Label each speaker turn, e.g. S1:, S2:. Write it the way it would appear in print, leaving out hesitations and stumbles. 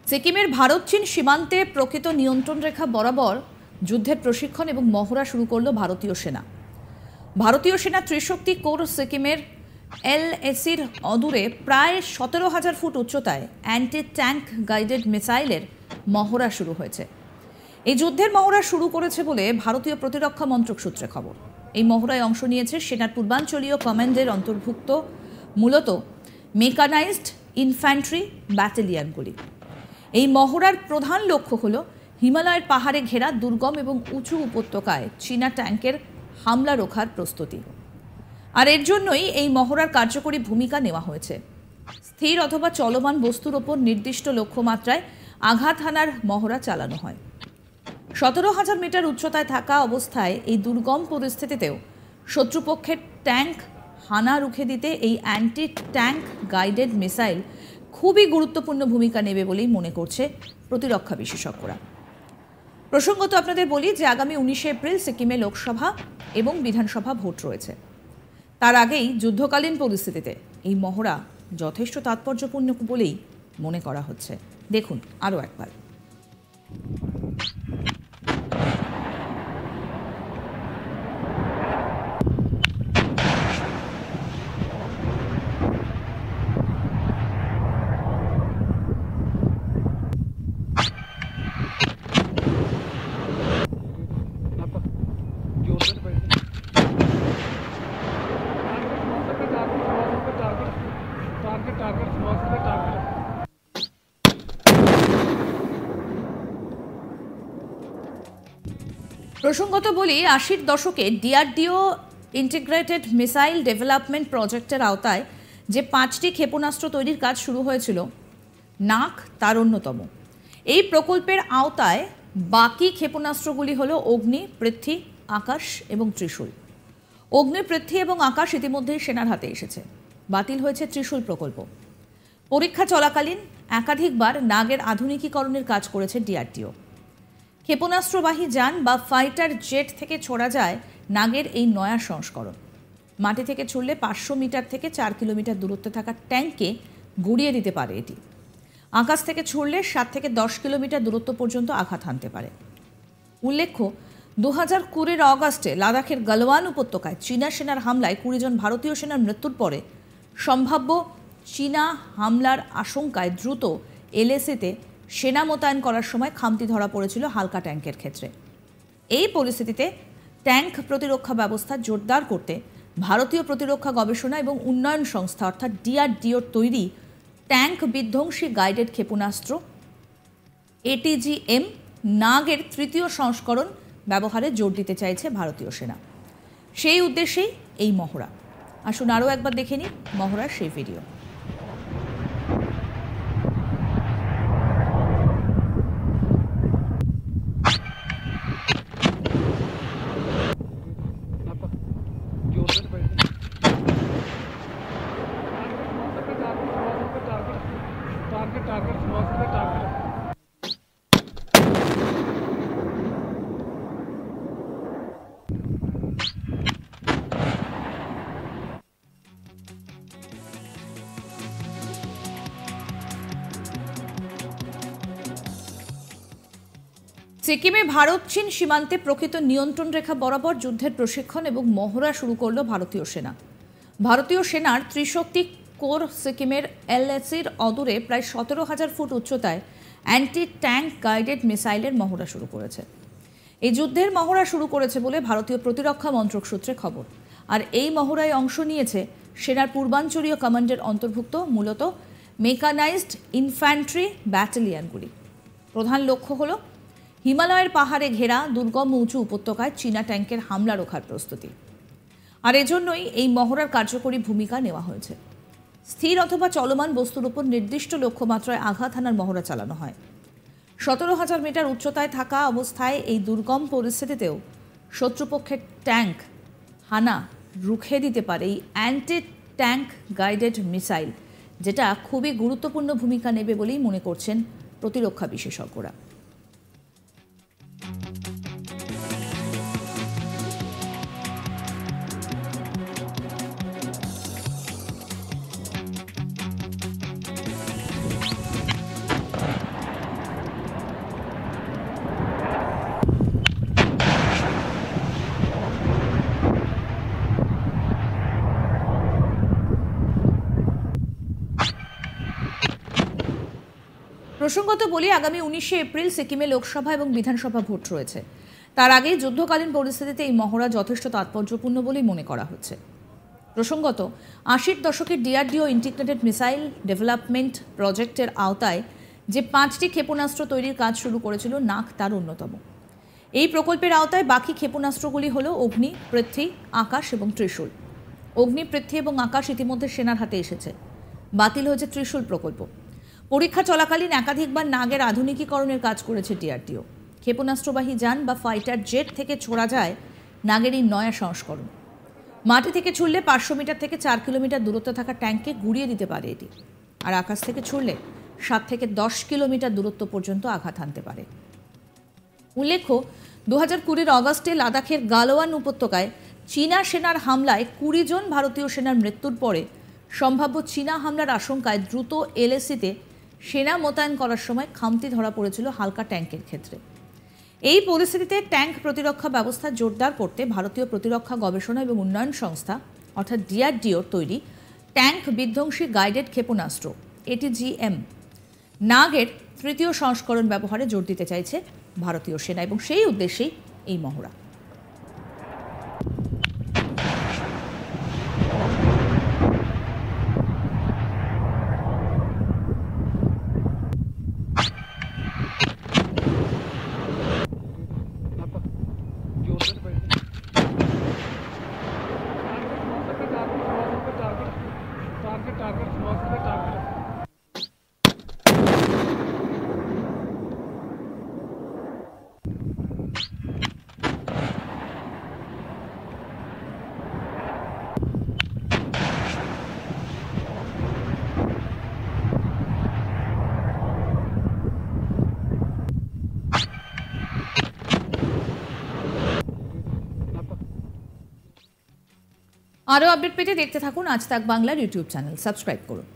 S1: সিকিমের ভারত চীন সীমান্তে প্রকৃত নিয়ন্ত্রণ রেখা বরাবর যুদ্ধের প্রশিক্ষণ এবং মহড়া শুরু করল ভারতীয় সেনা। ভারতীয় সেনা ত্রিশক্তি কোর সিকিমের এলএসির অদূরে প্রায় 17,000 ফুট উচ্চতায় অ্যান্টি ট্যাঙ্ক গাইডেড মিসাইলের মহড়া শুরু হয়েছে। এই যুদ্ধের মহড়া শুরু করেছে বলে ভারতীয় প্রতিরক্ষা মন্ত্রক সূত্রে খবর। এই মহড়ায় অংশ নিয়েছে সেনার পূর্বাঞ্চলীয় কমান্ডের অন্তর্ভুক্ত মূলত মেকানাইজড ইনফ্যান্ট্রি ব্যাটালিয়নগুলি। এই মহড়ার প্রধান লক্ষ্য হল হিমালয়ের পাহাড়ে ঘেরা দুর্গম এবং উঁচু উপত্যকায় চীনা ট্যাঙ্কের হামলা রোখার প্রস্তুতি। আর এর জন্যই এই মহড়ার কার্যকরী ভূমিকা নেওয়া হয়েছে। স্থির অথবা চলমান বস্তুর ওপর নির্দিষ্ট লক্ষ্যমাত্রায় আঘাত হানার মহড়া চালানো হয়। 17,000 মিটার উচ্চতায় থাকা অবস্থায় এই দুর্গম পরিস্থিতিতেও শত্রুপক্ষের ট্যাঙ্ক হানা রুখে দিতে এই অ্যান্টি ট্যাঙ্ক গাইডেড মিসাইল খুবই গুরুত্বপূর্ণ ভূমিকা নেবে বলেই মনে করছে প্রতিরক্ষা বিশেষজ্ঞরা। প্রসঙ্গত আপনাদের বলি যে আগামী 19 এপ্রিল সিকিমে লোকসভা এবং বিধানসভা ভোট রয়েছে। তার আগেই যুদ্ধকালীন পরিস্থিতিতে এই মহড়া যথেষ্ট তাৎপর্যপূর্ণ বলেই মনে করা হচ্ছে। দেখুন আরও একবার। প্রসঙ্গত বলি 80-র দশকে ডিআরডিও ইন্টিগ্রেটেড মিসাইল ডেভেলপমেন্ট প্রজেক্টের আওতায় যে 5টি ক্ষেপণাস্ত্র তৈরির কাজ শুরু হয়েছিল, নাক তার অন্যতম। এই প্রকল্পের আওতায় বাকি ক্ষেপণাস্ত্রগুলি হল অগ্নি, পৃথ্বী, আকাশ এবং ত্রিশূল। অগ্নি, পৃথ্বী এবং আকাশ ইতিমধ্যেই সেনার হাতে এসেছে। বাতিল হয়েছে ত্রিশূল প্রকল্প। পরীক্ষা চলাকালীন একাধিকবার নাগের আধুনিকীকরণের কাজ করেছে ডিআরডিও। ক্ষেপণাস্ত্রবাহী যান বা ফাইটার জেট থেকে ছোড়া যায় নাগের এই নয়া সংস্করণ। মাটি থেকে ছুড়লে 500 মিটার থেকে 4 কিলোমিটার দূরত্বে থাকা ট্যাঙ্ককে গুড়িয়ে দিতে পারে এটি। আকাশ থেকে ছুড়লে 7 থেকে 10 কিলোমিটার দূরত্ব পর্যন্ত আঘাত হানতে পারে। উল্লেখ্য 2020 অগাস্টে লাদাখের গালওয়ান উপত্যকায় চীনা সেনার হামলায় 20 জন ভারতীয় সেনার মৃত্যুর পরে সম্ভাব্য চীনা হামলার আশঙ্কায় দ্রুত এলএসিতে সেনা মোতায়েন করার সময় খামতি ধরা পড়েছিল হালকা ট্যাঙ্কের ক্ষেত্রে। এই পরিস্থিতিতে ট্যাঙ্ক প্রতিরক্ষা ব্যবস্থা জোরদার করতে ভারতীয় প্রতিরক্ষা গবেষণা এবং উন্নয়ন সংস্থা অর্থাৎ ডিআরডিওর তৈরি ট্যাঙ্ক বিধ্বংসী গাইডেড ক্ষেপণাস্ত্র এটিজিএম নাগের 3য় সংস্করণ ব্যবহারে জোর দিতে চাইছে ভারতীয় সেনা। সেই উদ্দেশ্যেই এই মহড়া। আসুন আরও একবার দেখে নিই মহড়ার সেই ভিডিও। সিকিমে ভারত চীন সীমান্তে প্রকৃত নিয়ন্ত্রণ রেখা বরাবর যুদ্ধের প্রশিক্ষণ এবং মহড়া শুরু করল ভারতীয় সেনা। ভারতীয় সেনার ত্রিশক্তি কোর সিকিমের এলএসির অদূরে প্রায় 17,000 ফুট উচ্চতায় অ্যান্টি ট্যাঙ্ক গাইডেড মিসাইলের মহড়া শুরু করেছে। এই যুদ্ধের মহড়া শুরু করেছে বলে ভারতীয় প্রতিরক্ষা মন্ত্রক সূত্রে খবর। আর এই মহড়ায় অংশ নিয়েছে সেনার পূর্বাঞ্চলীয় কমান্ডের অন্তর্ভুক্ত মূলত মেকানাইজড ইনফ্যান্ট্রি ব্যাটালিয়নগুলি। প্রধান লক্ষ্য হল হিমালয়ের পাহাড়ে ঘেরা দুর্গম উঁচু উপত্যকায় চীনা ট্যাঙ্কের হামলা রোখার প্রস্তুতি। আর এজন্যই এই মহড়ার কার্যকরী ভূমিকা নেওয়া হয়েছে। স্থির অথবা চলমান বস্তুর উপর নির্দিষ্ট লক্ষ্যমাত্রায় আঘাত হানার মহড়া চালানো হয়। 17,000 মিটার উচ্চতায় থাকা অবস্থায় এই দুর্গম পরিস্থিতিতেও শত্রুপক্ষের ট্যাঙ্ক হানা রুখে দিতে পারে এই অ্যান্টি ট্যাঙ্ক গাইডেড মিসাইল, যেটা খুবই গুরুত্বপূর্ণ ভূমিকা নেবে বলেই মনে করছেন প্রতিরক্ষা বিশেষজ্ঞরা। প্রসঙ্গত বলি, আগামী 19শে এপ্রিল সিকিমে লোকসভা এবং বিধানসভা ভোট রয়েছে। তার আগেই যুদ্ধকালীন পরিস্থিতিতে এই মহড়া যথেষ্ট তাৎপর্যপূর্ণ বলেই মনে করা হচ্ছে। প্রসঙ্গত 80-র দশকের ডিআরডিও ইন্টিগ্রেটেড মিসাইল ডেভেলপমেন্ট প্রজেক্টের আওতায় যে 5টি ক্ষেপণাস্ত্র তৈরির কাজ শুরু করেছিল, নাগ তার অন্যতম। এই প্রকল্পের আওতায় বাকি ক্ষেপণাস্ত্রগুলি হল অগ্নি, পৃথ্বী, আকাশ এবং ত্রিশূল। অগ্নি, পৃথ্বী এবং আকাশ ইতিমধ্যে সেনার হাতে এসেছে। বাতিল হয়েছে ত্রিশূল প্রকল্প। পরীক্ষা চলাকালীন একাধিকবার নাগের আধুনিকীকরণের কাজ করেছে ডিআরডিও। ক্ষেপণাস্ত্রবাহী যান বা ফাইটার জেট থেকে ছোড়া যায় নাগের এই নয়া সংস্করণ। মাটি থেকে ছুড়লে 500 মিটার থেকে 4 কিলোমিটার দূরত্বে থাকা ট্যাঙ্ককে গুড়িয়ে দিতে পারে এটি। আর আকাশ থেকে ছুড়লে 7 থেকে 10 কিলোমিটার দূরত্ব পর্যন্ত আঘাত হানতে পারে। উল্লেখ্য, 2020 অগস্টে লাদাখের গালোয়ান উপত্যকায় চীনা সেনার হামলায় 20 জন ভারতীয় সেনার মৃত্যুর পরে সম্ভাব্য চীনা হামলার আশঙ্কায় দ্রুত এলএসিতে সেনা মোতায়েন করার সময় খামতি ধরা পড়েছিল হালকা ট্যাঙ্কের ক্ষেত্রে। এই পরিস্থিতিতে ট্যাঙ্ক প্রতিরক্ষা ব্যবস্থা জোরদার করতে ভারতীয় প্রতিরক্ষা গবেষণা এবং উন্নয়ন সংস্থা অর্থাৎ ডিআরডিওর তৈরি ট্যাঙ্ক বিধ্বংসী গাইডেড ক্ষেপণাস্ত্র এটিজিএম নাগের 3য় সংস্করণ ব্যবহারে জোর দিতে চাইছে ভারতীয় সেনা, এবং সেই উদ্দেশ্যেই এই মহড়া। আরও আপডেট পেতে দেখতে থাকুন আজ তাক বাংলার ইউটিউব চ্যানেল, সাবস্ক্রাইব করুন।